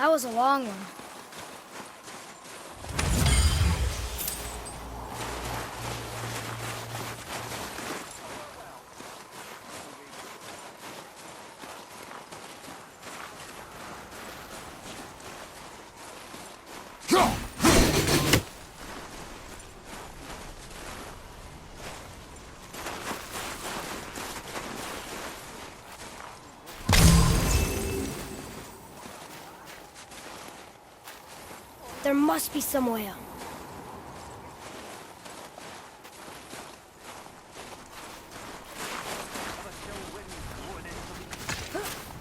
That was a long one. There must be some way up.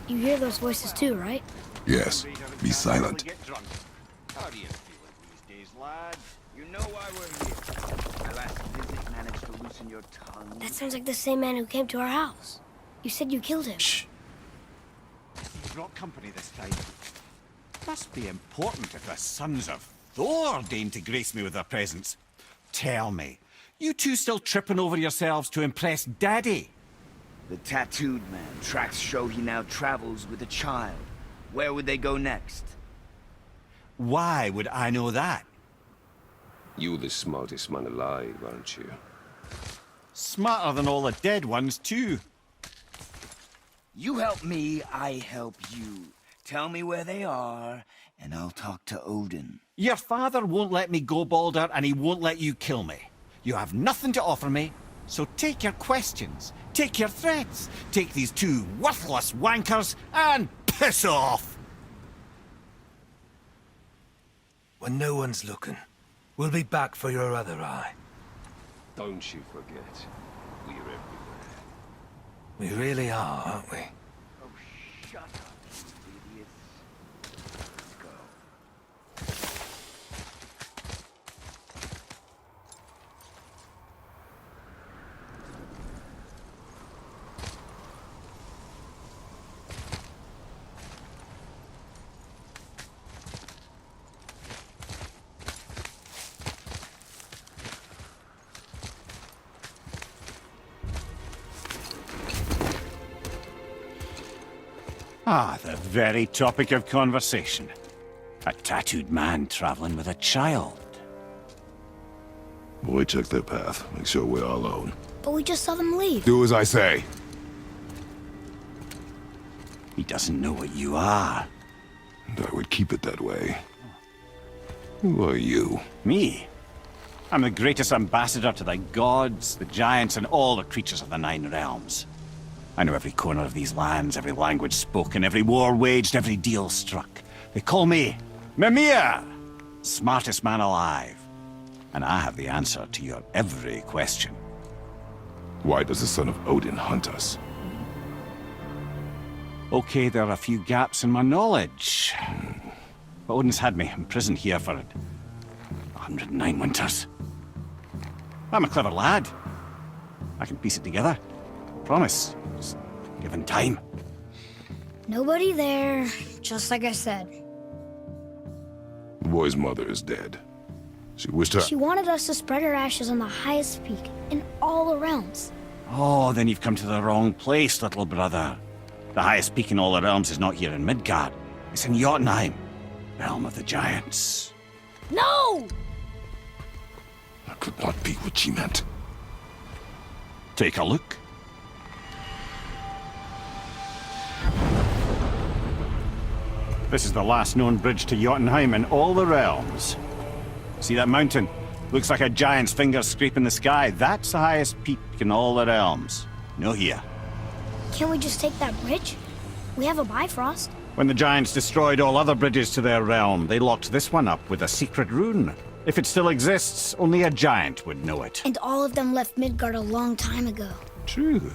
You hear those voices too, right? Yes. Be silent. How do you feel these days, lad? You know why we're here. My last visit managed to loosen your tongue. That sounds like the same man who came to our house. You said you killed him. Shh. You brought company this time. Must be important if the sons of Thor deign to grace me with their presence. Tell me, you two still tripping over yourselves to impress Daddy? The tattooed man. Tracks show he now travels with a child. Where would they go next? Why would I know that? You the smartest man alive, aren't you? Smarter than all the dead ones, too. You help me, I help you. Tell me where they are, and I'll talk to Odin. Your father won't let me go, Balder, and he won't let you kill me. You have nothing to offer me, so take your questions, take your threats, take these two worthless wankers, and piss off! When no one's looking, we'll be back for your other eye. Don't you forget, we're everywhere. We really are, aren't we? Oh, shut up, you idiots. Let's go. Ah, the very topic of conversation. A tattooed man traveling with a child. Boy, check their path. Make sure we're all alone. But we just saw them leave. Do as I say. He doesn't know what you are. And I would keep it that way. Who are you? Me? I'm the greatest ambassador to the gods, the giants, and all the creatures of the Nine Realms. I know every corner of these lands, every language spoken, every war waged, every deal struck. They call me Mimir, smartest man alive. And I have the answer to your every question. Why does the son of Odin hunt us? Okay, there are a few gaps in my knowledge. But Odin's had me imprisoned here for 109 winters. I'm a clever lad. I can piece it together. Promise. Just given time. Nobody there, just like I said. The boy's mother is dead. She wished her... She wanted us to spread her ashes on the highest peak in all the realms. Oh, then you've come to the wrong place, little brother. The highest peak in all the realms is not here in Midgard. It's in Jotunheim, realm of the giants. No! That could not be what she meant. Take a look. This is the last known bridge to Jotunheim in all the realms. See that mountain? Looks like a giant's finger scraping the sky. That's the highest peak in all the realms. No here. Can't we just take that bridge? We have a Bifrost. When the giants destroyed all other bridges to their realm, they locked this one up with a secret rune. If it still exists, only a giant would know it. And all of them left Midgard a long time ago. True.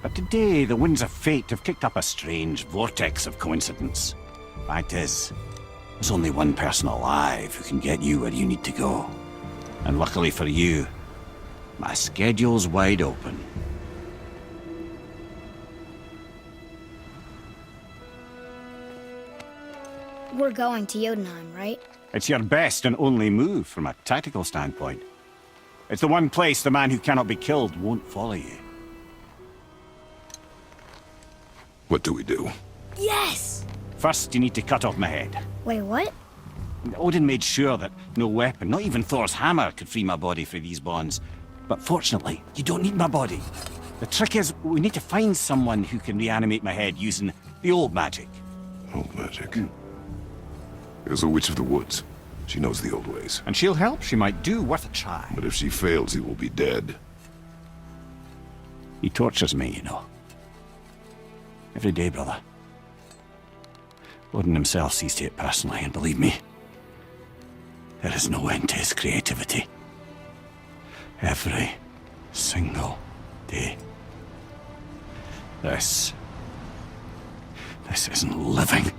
But today, the winds of fate have kicked up a strange vortex of coincidence. Fact is, there's only one person alive who can get you where you need to go. And luckily for you, my schedule's wide open. We're going to Jotunheim, right? It's your best and only move from a tactical standpoint. It's the one place the man who cannot be killed won't follow you. What do we do? Yes! First, you need to cut off my head. Wait, what? Odin made sure that no weapon, not even Thor's hammer, could free my body from these bonds. But fortunately, you don't need my body. The trick is, we need to find someone who can reanimate my head using the old magic. Old magic. There's a witch of the woods. She knows the old ways. And she'll help. She might do. Worth a try. But if she fails, he will be dead. He tortures me, you know. Every day, brother. Odin himself sees to it personally, and believe me, there is no end to his creativity. Every single day. This isn't living.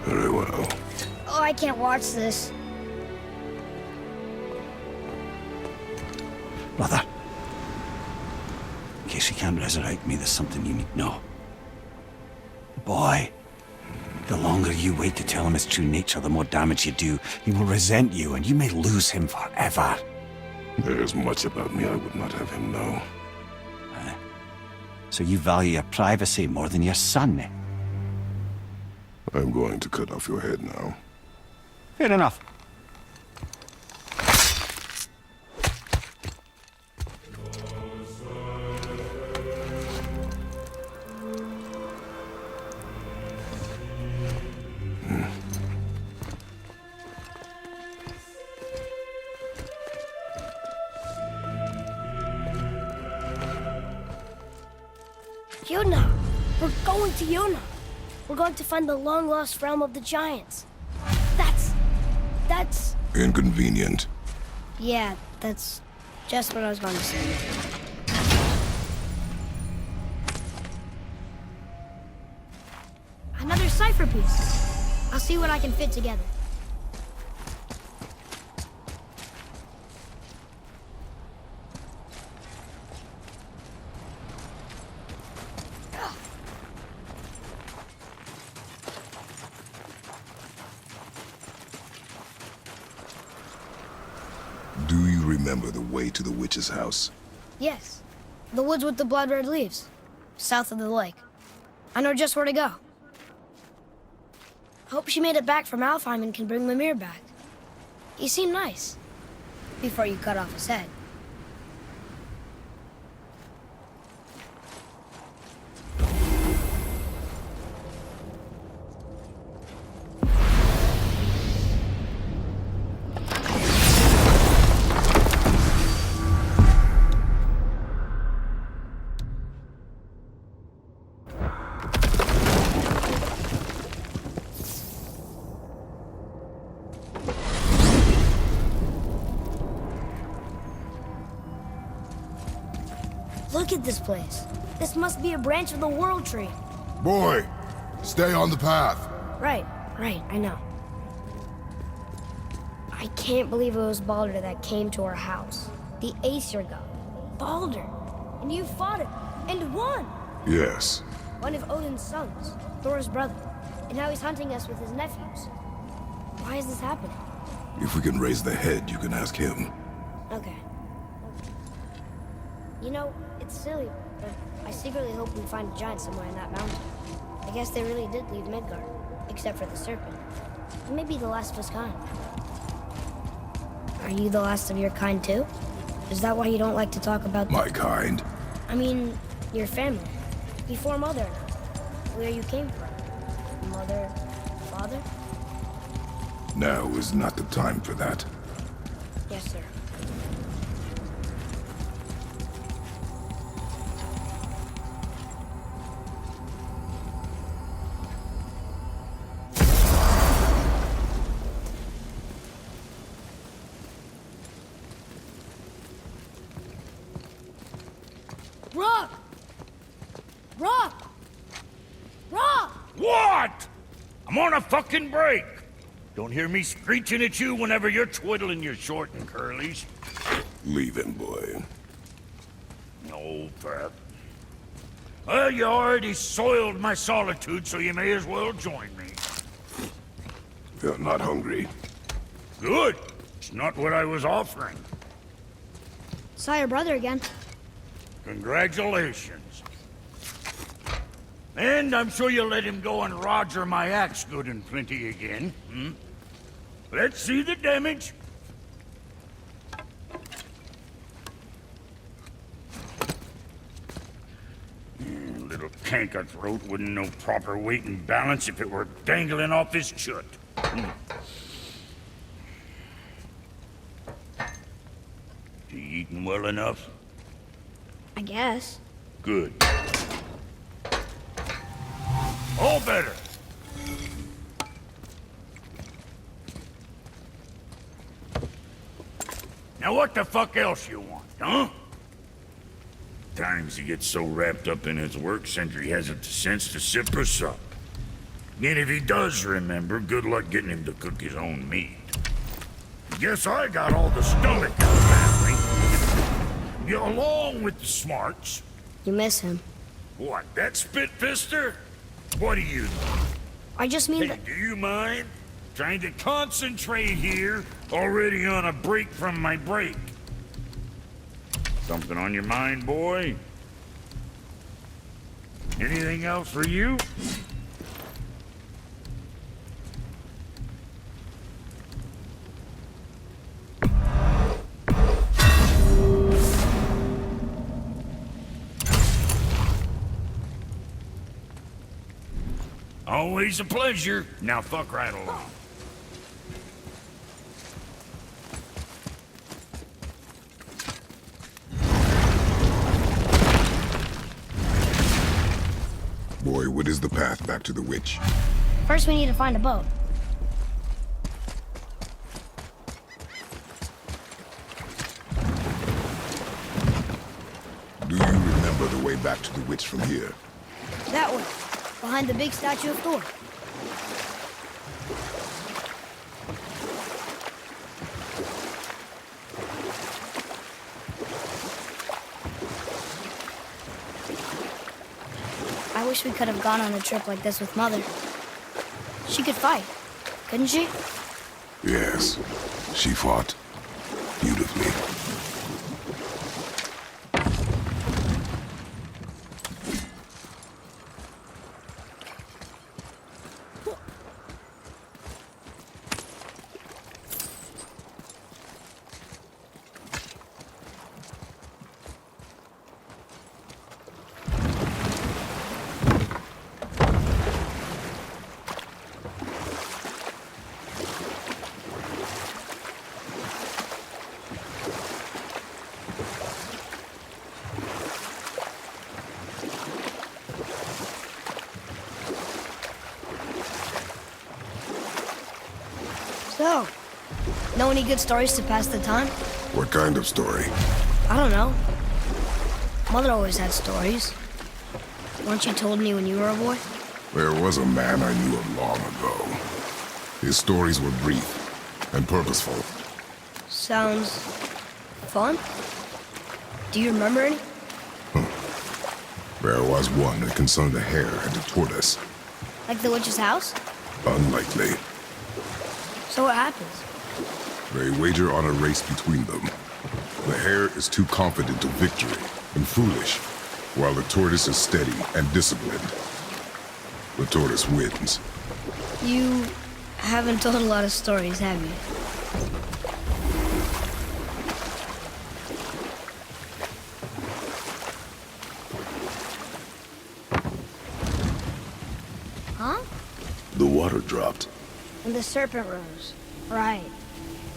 Very well. Oh, I can't watch this. Brother, in case you can't resurrect me, there's something you need to know. Boy, the longer you wait to tell him his true nature, the more damage you do. He will resent you, and you may lose him forever. There's much about me I would not have him know. So you value your privacy more than your son, eh? I'm going to cut off your head now. Fair enough. Yuna! We're going to Yuna! We're going to find the long-lost realm of the giants. That's... Inconvenient. Yeah, that's just what I was going to say. Another cipher piece. I'll see what I can fit together. Do you remember the way to the witch's house? Yes. The woods with the blood-red leaves. South of the lake. I know just where to go. Hope she made it back from Alfheim and can bring Mimir back. He seemed nice. Before you cut off his head. Look at this place. This must be a branch of the World Tree. Boy, stay on the path. Right, I know. I can't believe it was Baldur that came to our house. The Aesir god. Baldur. And you fought him. And won! Yes. One of Odin's sons. Thor's brother. And now he's hunting us with his nephews. Why is this happening? If we can raise the head, you can ask him. Okay. You know, it's silly, but I secretly hope we find a giant somewhere in that mountain. I guess they really did leave Midgard, except for the serpent. He may be the last of his kind. Are you the last of your kind too? Is that why you don't like to talk about... My kind? I mean, your family. Before Mother and I. Where you came from. Mother, father? Now is not the time for that. Yes, sir. Rock! Rock! Rock! What? I'm on a fucking break. Don't hear me screeching at you whenever you're twiddling your short and curlies. Leave him, boy. No, Pat. Well, you already soiled my solitude, so you may as well join me. You're not hungry. Good. It's not what I was offering. Saw your brother again. Congratulations. And I'm sure you'll let him go and roger my axe good and plenty again. Hmm? Let's see the damage. Little canker throat wouldn't know proper weight and balance if it were dangling off his chut. He eating well enough? I guess. Good. All better. Now what the fuck else you want, huh? Times he gets so wrapped up in his work, Sentry hasn't the sense to sip or sup. And if he does remember, good luck getting him to cook his own meat. Guess I got all the stomach in the family. You along with the smarts. You miss him. What, that spit-fister? What do you know? I just mean Hey, that... do you mind? Trying to concentrate here, already on a break from my break. Something on your mind, boy? Anything else for you? Always a pleasure. Now fuck right along. Boy, what is the path back to the witch? First we need to find a boat. Do you remember the way back to the witch from here? That way. Behind the big statue of Thor. I wish we could have gone on a trip like this with Mother. She could fight, couldn't she? Yes, she fought beautifully. So, know any good stories to pass the time? What kind of story? I don't know. Mother always had stories. Weren't you told me when you were a boy? There was a man I knew of long ago. His stories were brief and purposeful. Sounds fun. Do you remember any? There was one that concerned a hare and a tortoise. Like the witch's house? Unlikely. So what happens? They wager on a race between them. The hare is too confident of victory and foolish, while the tortoise is steady and disciplined. The tortoise wins. You haven't told a lot of stories, have you? Huh? The water dropped. And the serpent rose. Right.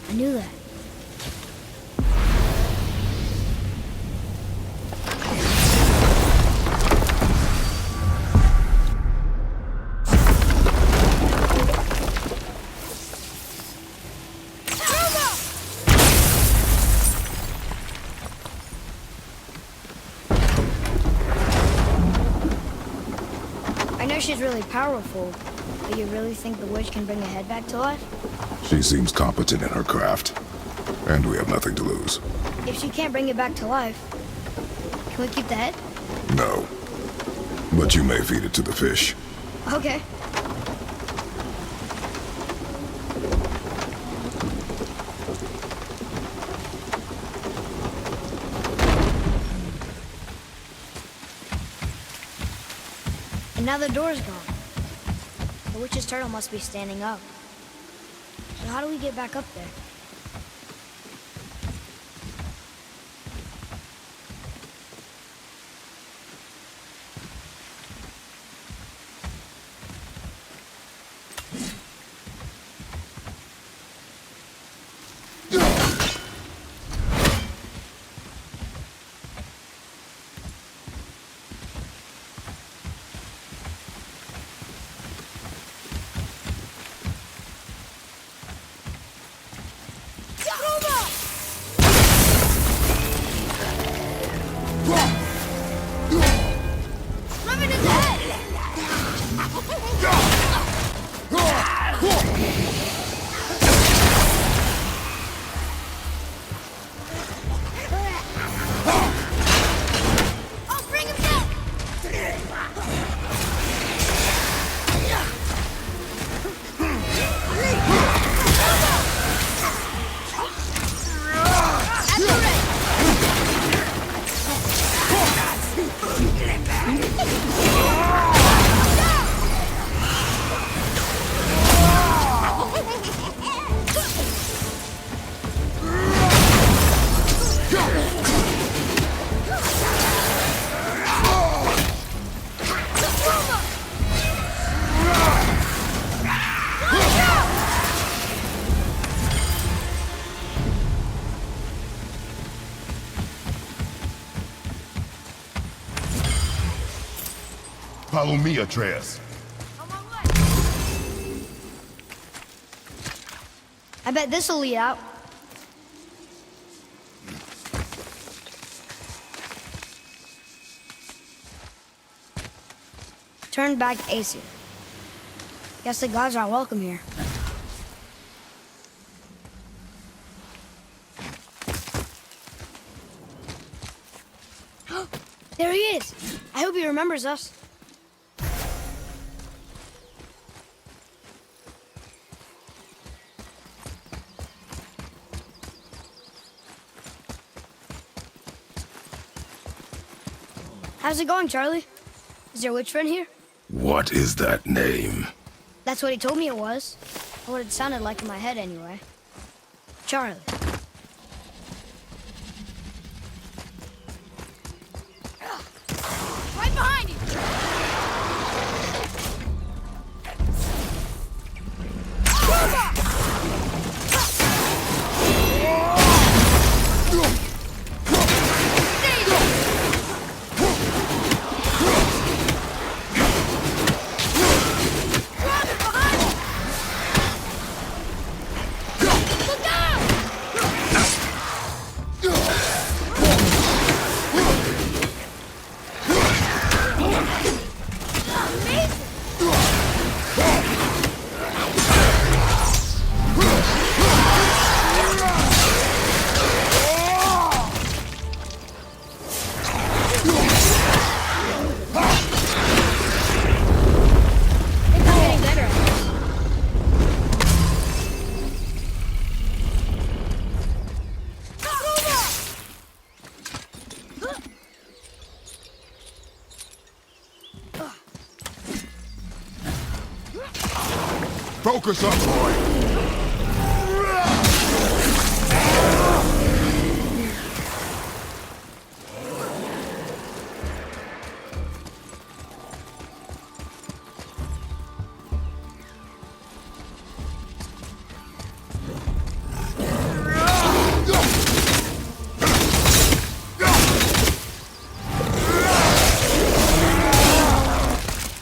I knew that. I know she's really powerful, but you really think the witch can bring a head back to life? She seems competent in her craft, and we have nothing to lose. If she can't bring it back to life, can we keep the head? No. But you may feed it to the fish. Okay. And now the door's gone. The witch's turtle must be standing up. So how do we get back up there? Follow me, Atreus. I bet this'll lead out. Turn back to Aesir. Guess the gods aren't welcome here. There he is! I hope he remembers us. How's it going, Charlie? Is your witch friend here? What is that name? That's what he told me it was. Or what it sounded like in my head, anyway. Charlie. Right behind you! Focus up, boy!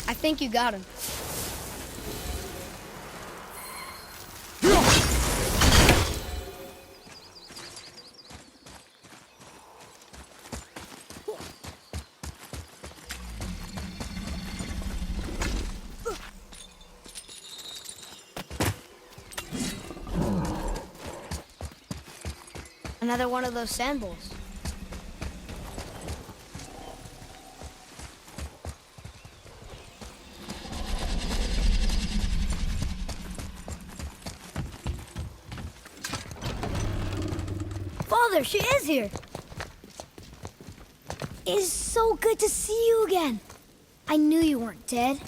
I think you got him. Another one of those sand bowls. Father, she is here. It is so good to see you again. I knew you weren't dead.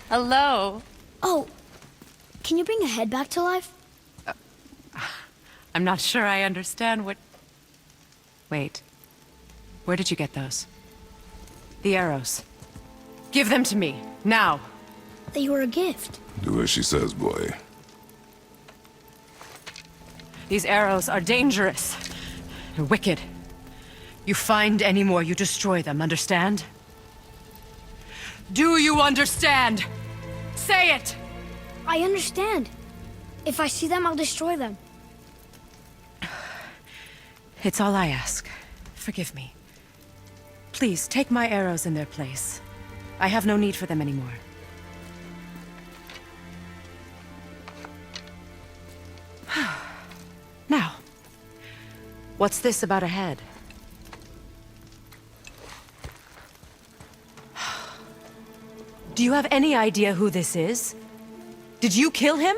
Hello. Oh, can you bring a head back to life? I'm not sure I understand what... Wait. Where did you get those? The arrows. Give them to me, now. They were a gift. Do as she says, boy. These arrows are dangerous. They're wicked. You find any more, you destroy them, understand? Do you understand? Say it! I understand. If I see them, I'll destroy them. It's all I ask. Forgive me. Please, take my arrows in their place. I have no need for them anymore. Now, what's this about a head? Do you have any idea who this is? Did you kill him?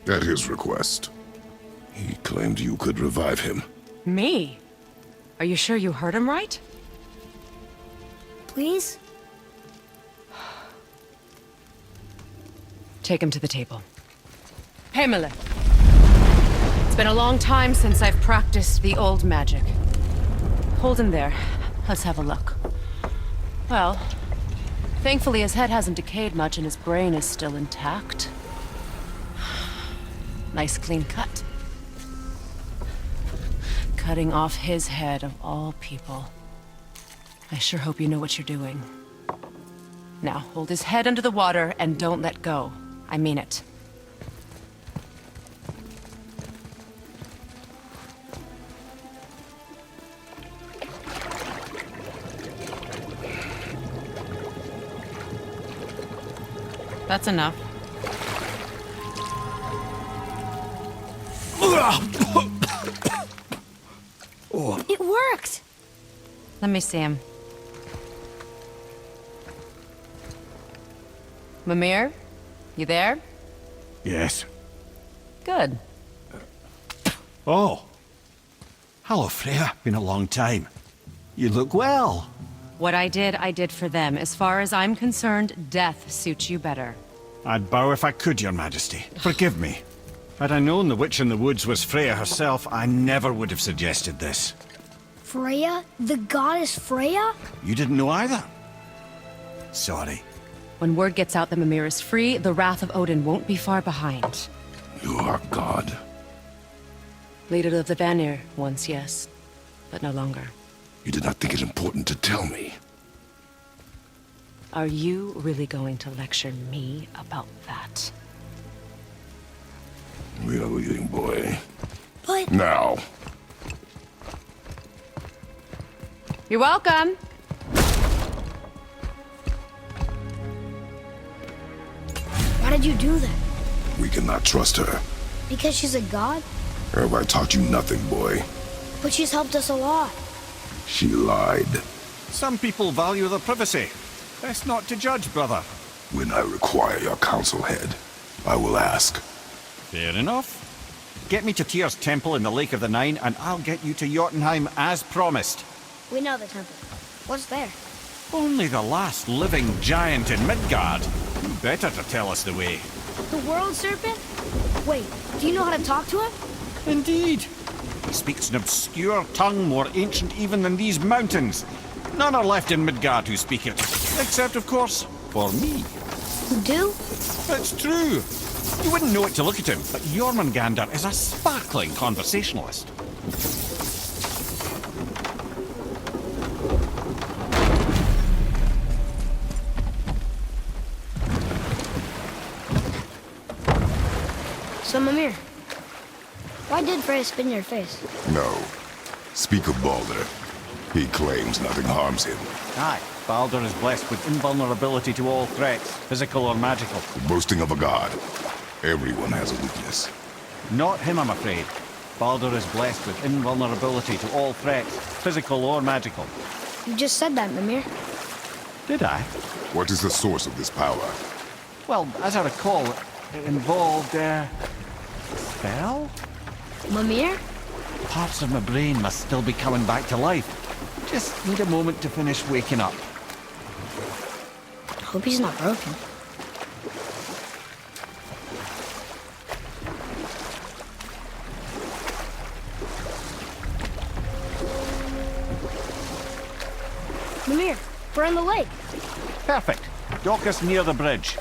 At his request. He claimed you could revive him. Me? Are you sure you heard him right? Please? Take him to the table. Pamela. It's been a long time since I've practiced the old magic. Hold him there. Let's have a look. Well, thankfully his head hasn't decayed much and his brain is still intact. Nice clean cut. Cutting off his head of all people. I sure hope you know what you're doing. Now, hold his head under the water and don't let go. I mean it. That's enough. It worked! Let me see him. Mimir? You there? Yes. Good. Oh. Hello, Freya. Been a long time. You look well. What I did for them. As far as I'm concerned, death suits you better. I'd bow if I could, Your Majesty. Forgive me. Had I known the witch in the woods was Freya herself, I never would have suggested this. Freya? The goddess Freya? You didn't know either? Sorry. When word gets out that Mimir is free, the wrath of Odin won't be far behind. You are God. Leader of the Vanir, once, yes. But no longer. You did not think it important to tell me. Are you really going to lecture me about that? We are leaving, boy. But... Now. You're welcome! Why did you do that? We cannot trust her. Because she's a god? Have I taught you nothing, boy? But she's helped us a lot. She lied. Some people value their privacy. Best not to judge, brother. When I require your council head, I will ask. Fair enough. Get me to Tyr's temple in the Lake of the Nine, and I'll get you to Jotunheim as promised. We know the temple. What's there? Only the last living giant in Midgard. Who better to tell us the way? The world serpent? Wait, do you know how to talk to him? Indeed. He speaks an obscure tongue more ancient even than these mountains. None are left in Midgard who speak it. Except, of course, for me. You do? It's true. You wouldn't know it to look at him, but Jormungandr is a sparkling conversationalist. So, Mimir, why did Freya spit in your face? No. Speak of Baldur. He claims nothing harms him. Aye, Baldur is blessed with invulnerability to all threats, physical or magical. The boasting of a god. Everyone has a weakness. Not him, I'm afraid. Baldur is blessed with invulnerability to all threats, physical or magical. You just said that, Mimir. Did I? What is the source of this power? Well, as I recall, it involved, spell? Mimir? Parts of my brain must still be coming back to life. Just need a moment to finish waking up. Hope he's not broken. Mimir, we're in the lake. Perfect. Dock us near the bridge.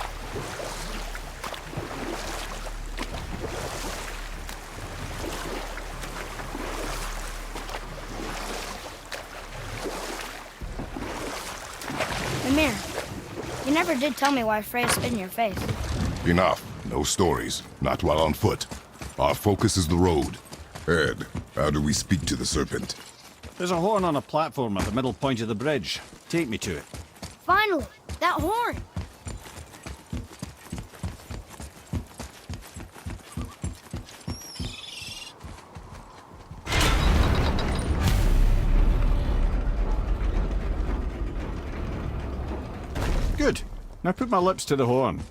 Mimir, you never did tell me why Freya spit in your face. Enough. No stories. Not while on foot. Our focus is the road. Ed, how do we speak to the serpent? There's a horn on a platform at the middle point of the bridge. Take me to it. Finally, that horn! Good. Now put my lips to the horn.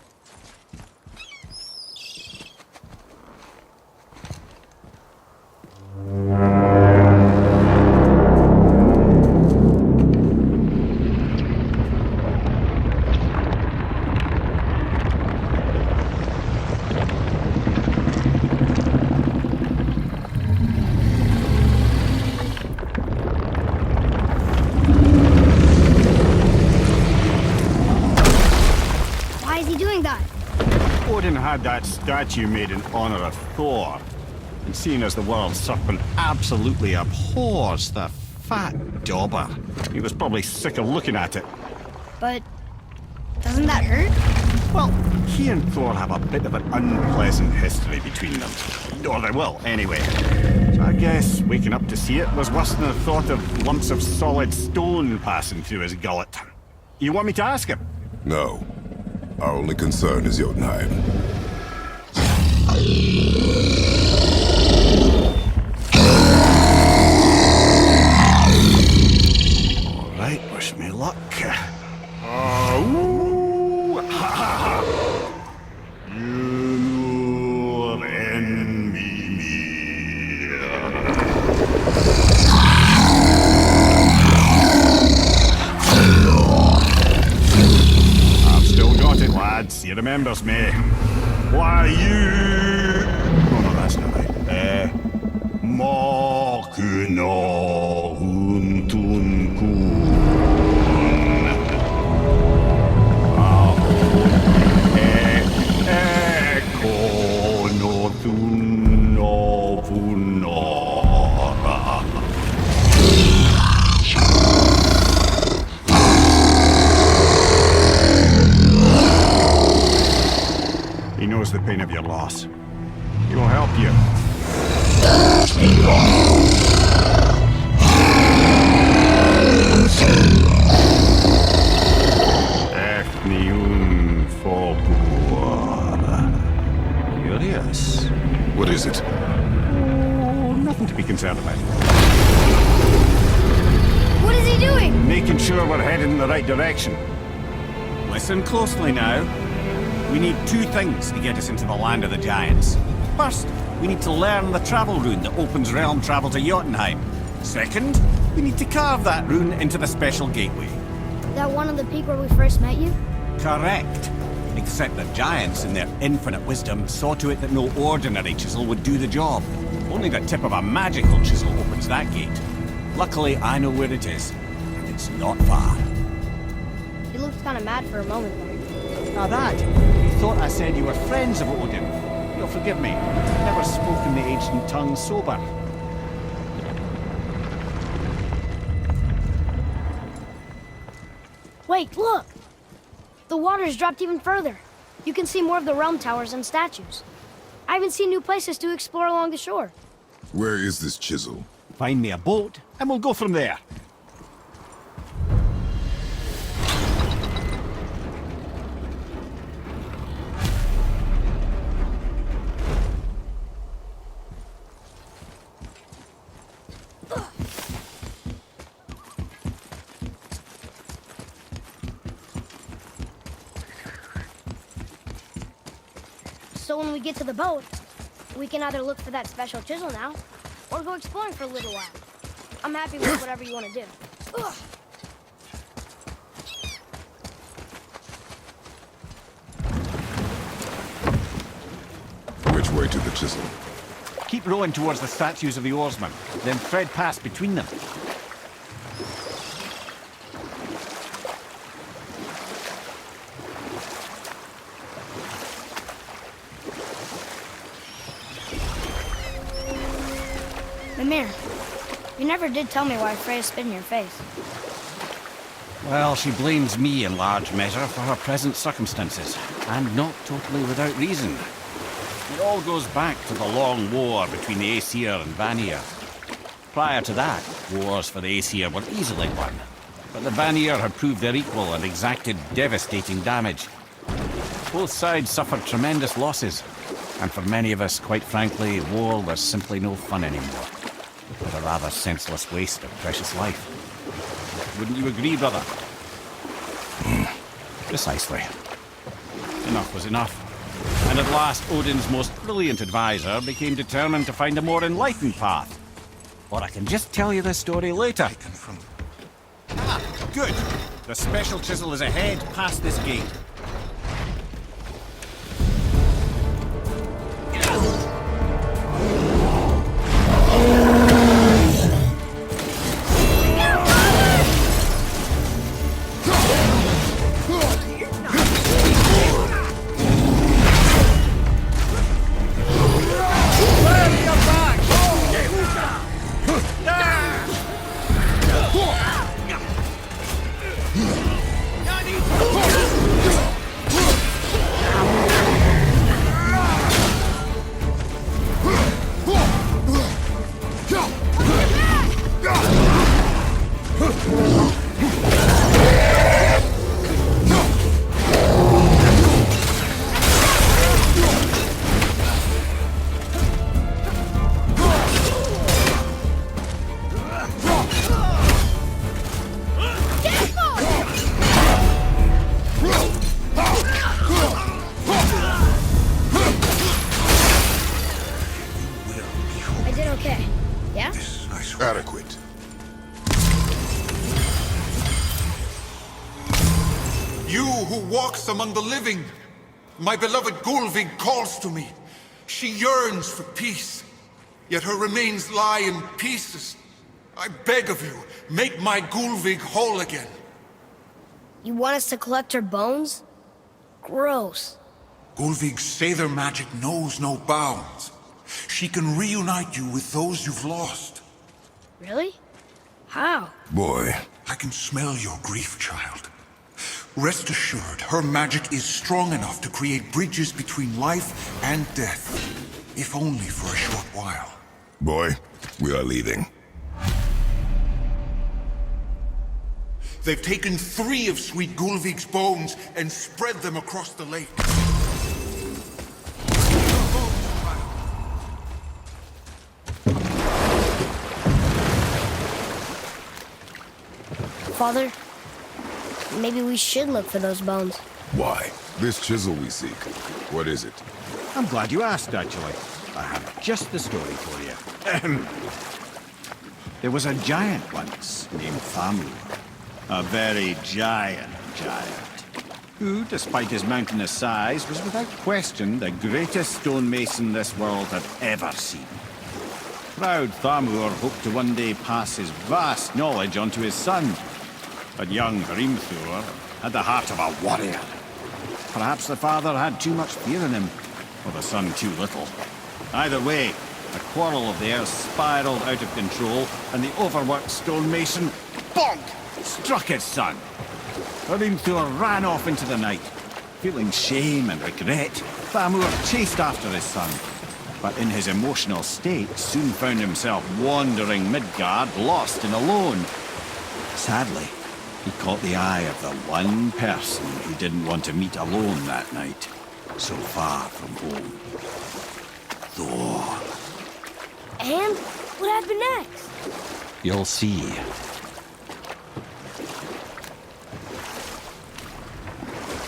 Why is he doing that? Odin had that statue made in honor of Thor. And seeing as the world serpent absolutely abhors the fat dauber, he was probably sick of looking at it. But doesn't that hurt? Well, he and Thor have a bit of an unpleasant history between them. Or they will, anyway. So I guess waking up to see it was worse than the thought of lumps of solid stone passing through his gullet. You want me to ask him? No. Our only concern is Jotunheim. All right, wish me luck. Ooh, ha, ha, ha. You envy me. I've still got it, lads. He remembers me. Why you? No, that's not right. Makuna huntun kun. He knows the pain of your loss. He will help you. Curious. What is it? Oh, nothing to be concerned about. What is he doing? Making sure we're headed in the right direction. Listen closely now. We need two things to get us into the land of the giants. First, we need to learn the travel rune that opens realm travel to Jotunheim. Second, we need to carve that rune into the special gateway. That one on the peak where we first met you? Correct. Except the giants, in their infinite wisdom, saw to it that no ordinary chisel would do the job. Only the tip of a magical chisel opens that gate. Luckily, I know where it is, and it's not far. He looked kind of mad for a moment there. Now that, you thought I said you were friends of Odin. You'll forgive me. I've never spoken the ancient tongue sober. Wait, look! The water's dropped even further. You can see more of the realm towers and statues. I even see new places to explore along the shore. Where is this chisel? Find me a boat, and we'll go from there. So when we get to the boat, we can either look for that special chisel now, or go exploring for a little while. I'm happy with whatever you want to do. Ugh. Which way to the chisel? Keep rowing towards the statues of the oarsmen, then thread past between them. Mimir, you never did tell me why Freya spit in your face. Well, she blames me in large measure for her present circumstances, and not totally without reason. It all goes back to the long war between the Aesir and Vanir. Prior to that, wars for the Aesir were easily won, but the Vanir had proved their equal and exacted devastating damage. Both sides suffered tremendous losses, and for many of us, quite frankly, war was simply no fun anymore, but a rather senseless waste of precious life. Wouldn't you agree, brother? Precisely. Enough was enough. And at last, Odin's most brilliant advisor became determined to find a more enlightened path. Or I can just tell you the story later. Ah, good. The special chisel is ahead, past this gate. Adequate. You who walks among the living, my beloved Gulvig calls to me. She yearns for peace, yet her remains lie in pieces. I beg of you, make my Gulvig whole again. You want us to collect her bones? Gross. Gulvig's Sather magic knows no bounds. She can reunite you with those you've lost. Really? How? Boy. I can smell your grief, child. Rest assured, her magic is strong enough to create bridges between life and death, if only for a short while. Boy, we are leaving. They've taken 3 of Sweet Gulvig's bones and spread them across the lake. Father, maybe we should look for those bones. Why? This chisel we seek. What is it? I'm glad you asked, actually. I have just the story for you. There was a giant once named Thamur. A very giant, who, despite his mountainous size, was without question the greatest stonemason this world had ever seen. Proud Thamur hoped to one day pass his vast knowledge on to his son. But young Hrimthur had the heart of a warrior. Perhaps the father had too much fear in him, or the son too little. Either way, a quarrel of theirs spiraled out of control, and the overworked stonemason, bonk, struck his son. Hrimthur ran off into the night. Feeling shame and regret, Thamur chased after his son, but in his emotional state soon found himself wandering Midgard, lost and alone. Sadly, he caught the eye of the one person he didn't want to meet alone that night, so far from home. Thor. And what happened next? You'll see.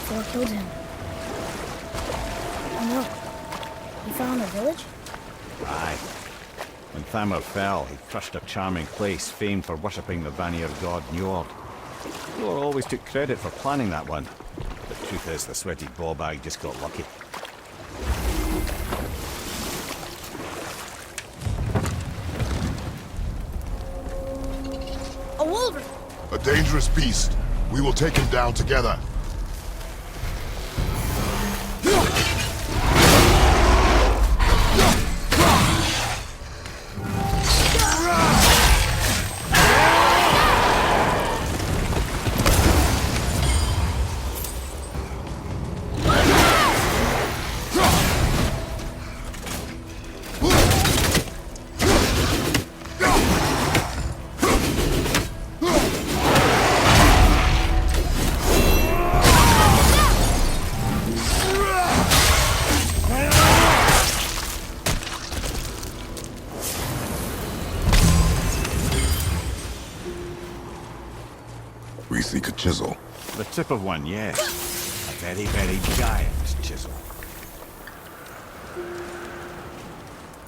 Thor killed him. Oh no. He fell in the village? Aye. When Thamur fell, he crushed a charming place famed for worshipping the Vanir god Njord. Thor always took credit for planning that one. The truth is, the sweaty ball bag just got lucky. A dangerous beast. We will take him down together. We seek a chisel. The tip of one, yes. A very, very giant chisel.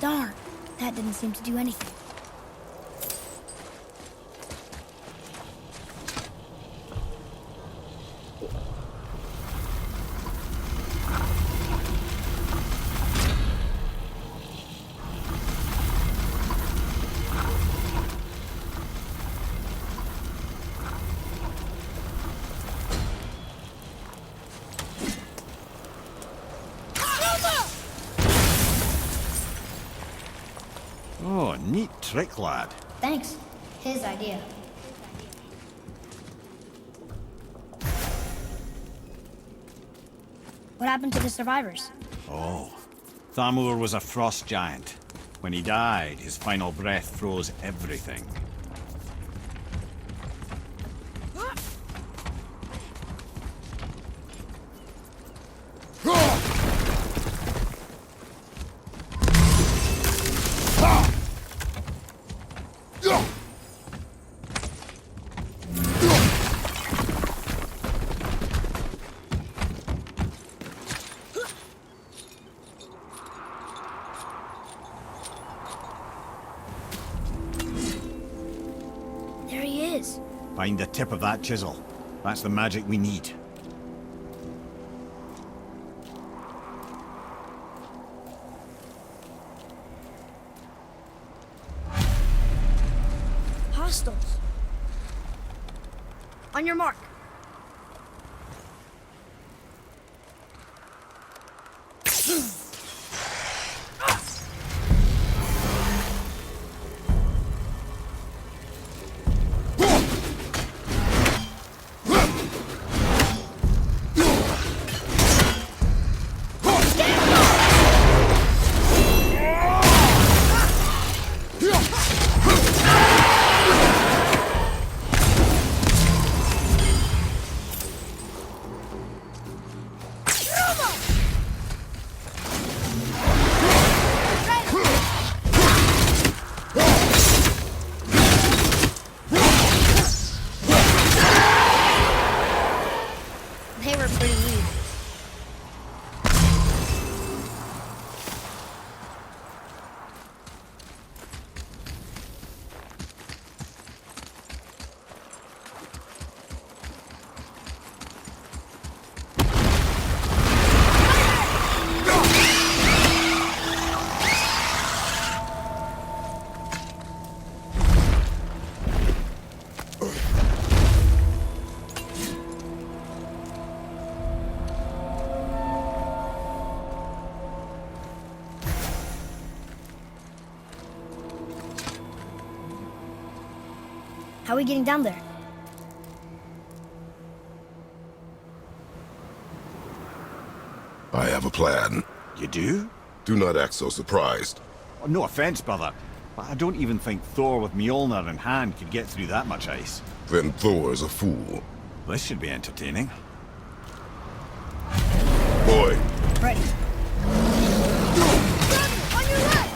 Darn, that didn't seem to do anything. Oh, neat trick, lad. Thanks. His idea. What happened to the survivors? Oh. Thamur was a frost giant. When he died, his final breath froze everything. There he is. Find the tip of that chisel. That's the magic we need. Hostiles. On your mark. They were pretty weak. How are we getting down there? I have a plan. You do? Do not act so surprised. Oh, no offense, brother, but I don't even think Thor with Mjolnir in hand could get through that much ice. Then Thor is a fool. This should be entertaining. Boy, Ready. On your left!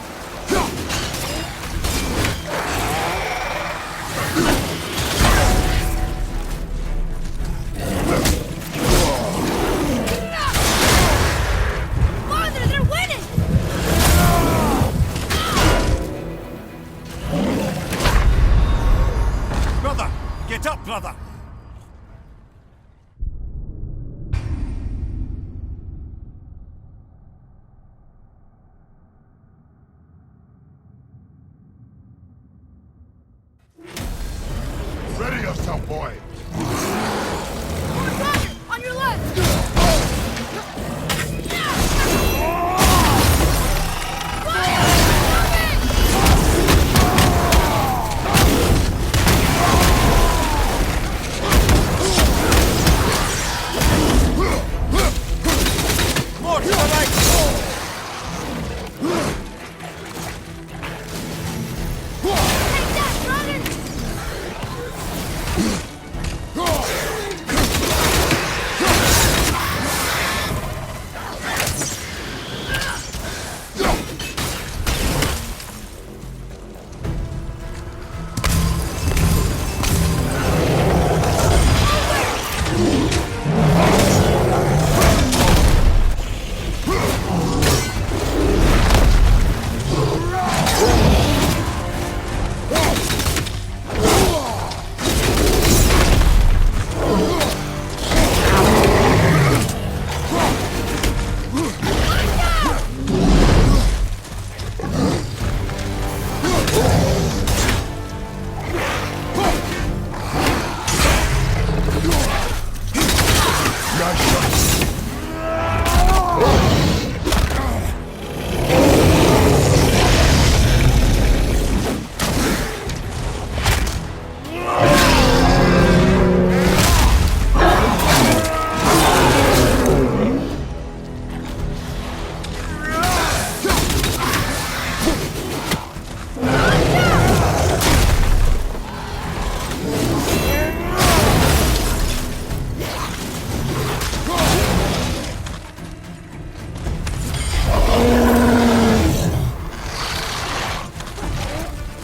Father, they're winning! Brother! Get up, brother! yourself, boy. On your left! More to the right! Take that, brother!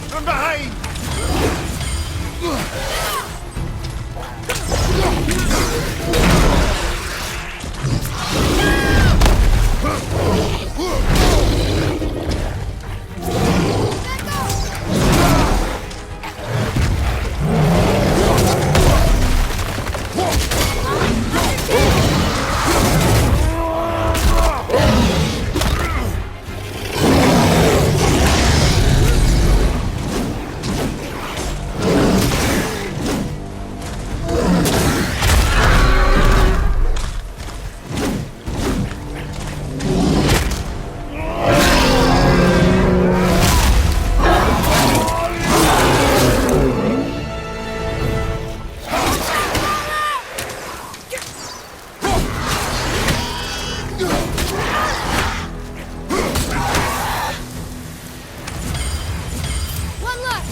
From behind! One left!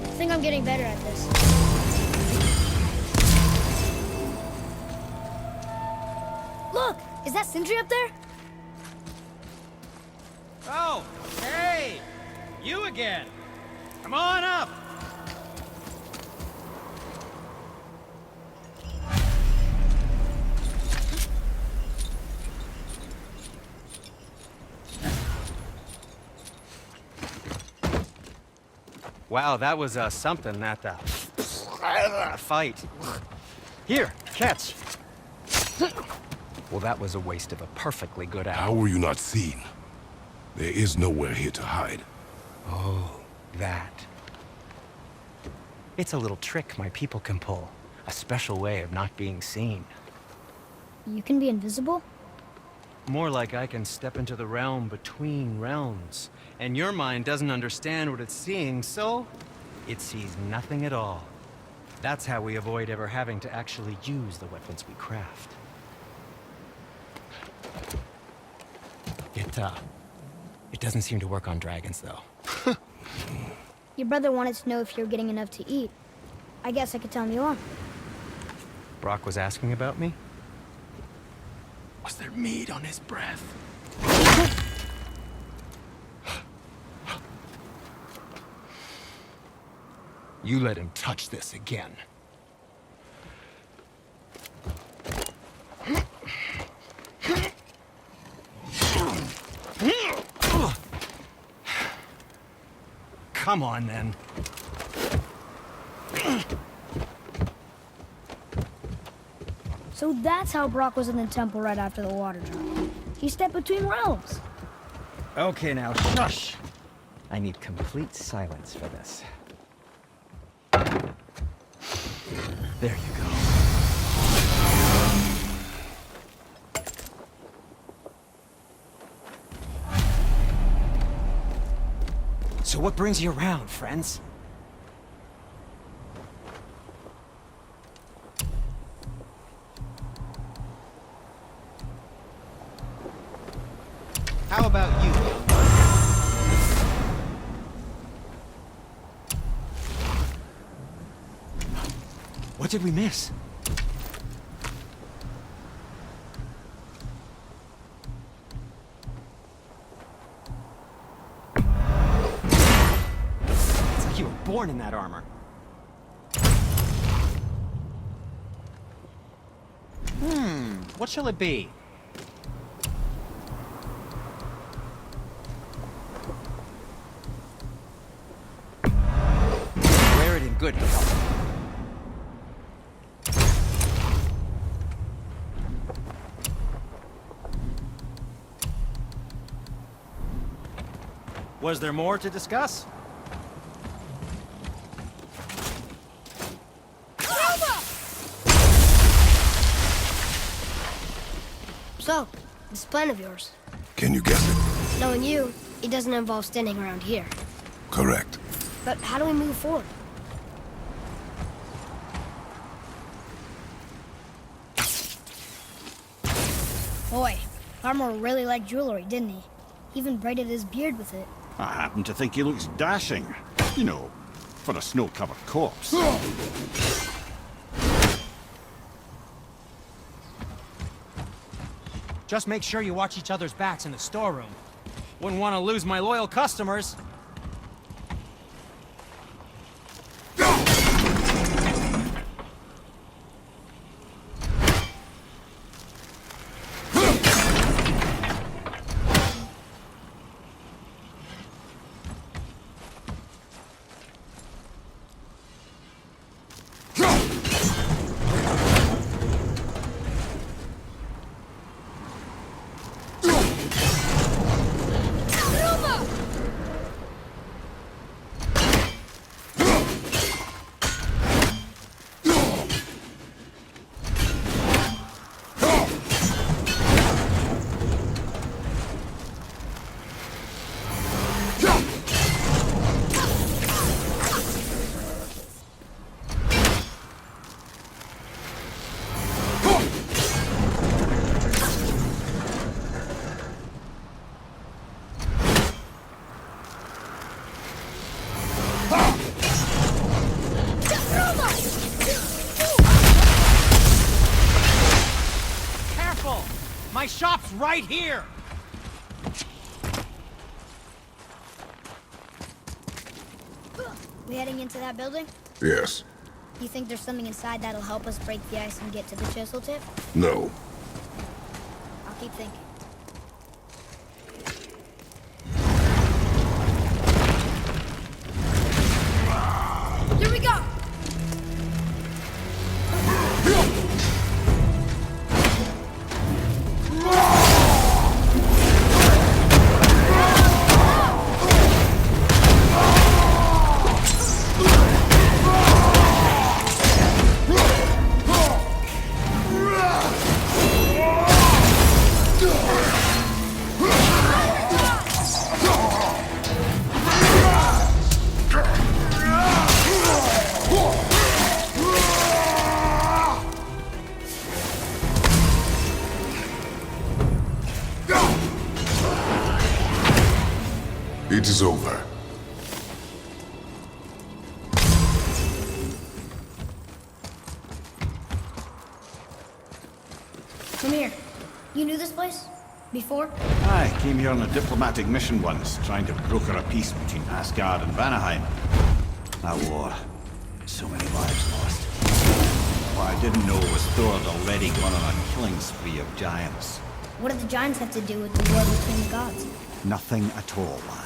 I think I'm getting better at this. Look! Is that Sindri up there? Oh, hey! You again! Come on up! Wow, that was something, that fight. Here, catch. Well, that was a waste of a perfectly good How hour. were you not seen? There is nowhere here to hide. Oh, that. It's a little trick my people can pull. A special way of not being seen. You can be invisible? More like I can step into the realm between realms. And your mind doesn't understand what it's seeing, so it sees nothing at all. That's how we avoid ever having to actually use the weapons we craft. It doesn't seem to work on dragons, though. Your brother wanted to know if you're getting enough to eat. I guess I could tell him you are. Brock was asking about me? Was there meat on his breath? You let him touch this again. Come on, then. So that's how Brock was in the temple right after the water drop. He stepped between realms. Okay, now shush! I need complete silence for this. There you go. So what brings you around, friends? How about you? What did we miss? It's like you were born in that armor. What shall it be? Wear it in good health. Was there more to discuss? So, this plan of yours. Can you guess it? Knowing you, it doesn't involve standing around here. Correct. But how do we move forward? Boy, Armor really liked jewelry, didn't he? He even braided his beard with it. I happen to think he looks dashing. You know, for a snow-covered corpse. Just make sure you watch each other's backs in the storeroom. Wouldn't want to lose my loyal customers. My shop's right here! We heading into that building? Yes. You think there's something inside that'll help us break the ice and get to the chisel tip? No. I'll keep thinking. Here we go! It is over. Come here. You knew this place? Before? I came here on a diplomatic mission once, trying to broker a peace between Asgard and Vanaheim. That war. So many lives lost. What I didn't know was Thor had already gone on a killing spree of giants. What did the giants have to do with the war between the gods? Nothing at all, lad.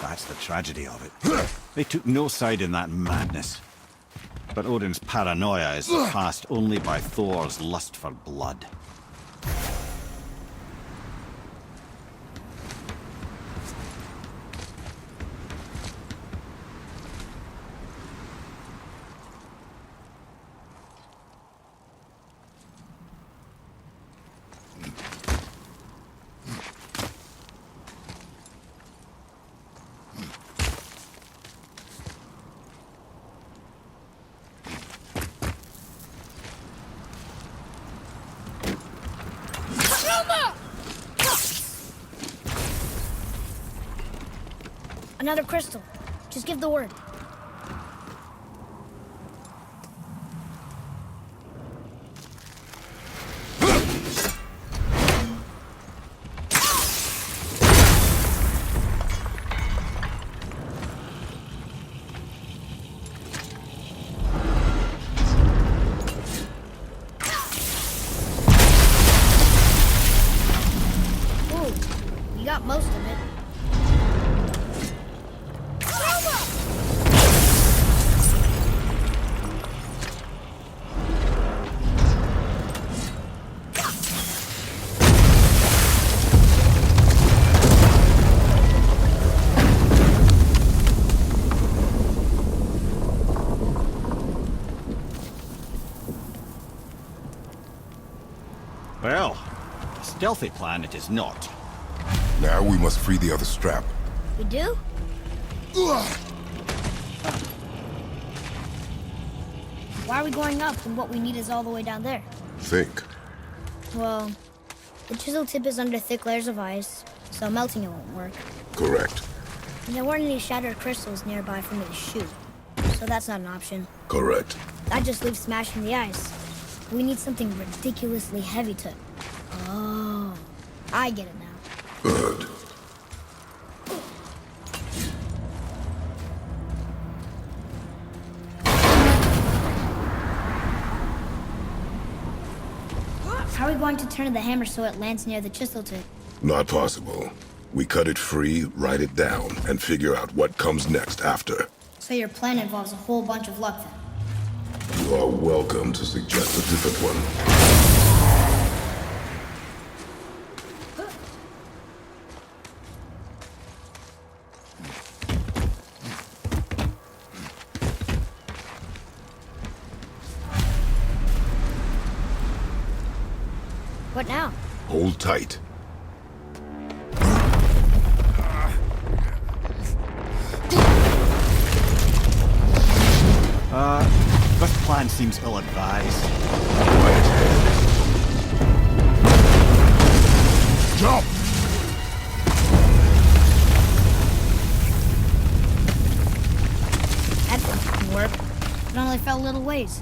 That's the tragedy of it. They took no side in that madness. But Odin's paranoia is surpassed only by Thor's lust for blood. Another crystal. Just give the word. Ooh, you got most of it. Well, a stealthy plan it is not. Now we must free the other strap. We do? Why are we going up when what we need is all the way down there? Think. Well, the chisel tip is under thick layers of ice, so melting it won't work. Correct. And there weren't any shattered crystals nearby for me to shoot, so that's not an option. Correct. That just leaves smashing the ice. We need something ridiculously heavy to... Oh, I get it now. Good. How are we going to turn the hammer so it lands near the chisel tip? Not possible. We cut it free, write it down, and figure out what comes next after. So your plan involves a whole bunch of luck then? You are welcome to suggest a different one. What now? Hold tight. This plan seems ill-advised. Jump! That didn't work. It only fell little ways.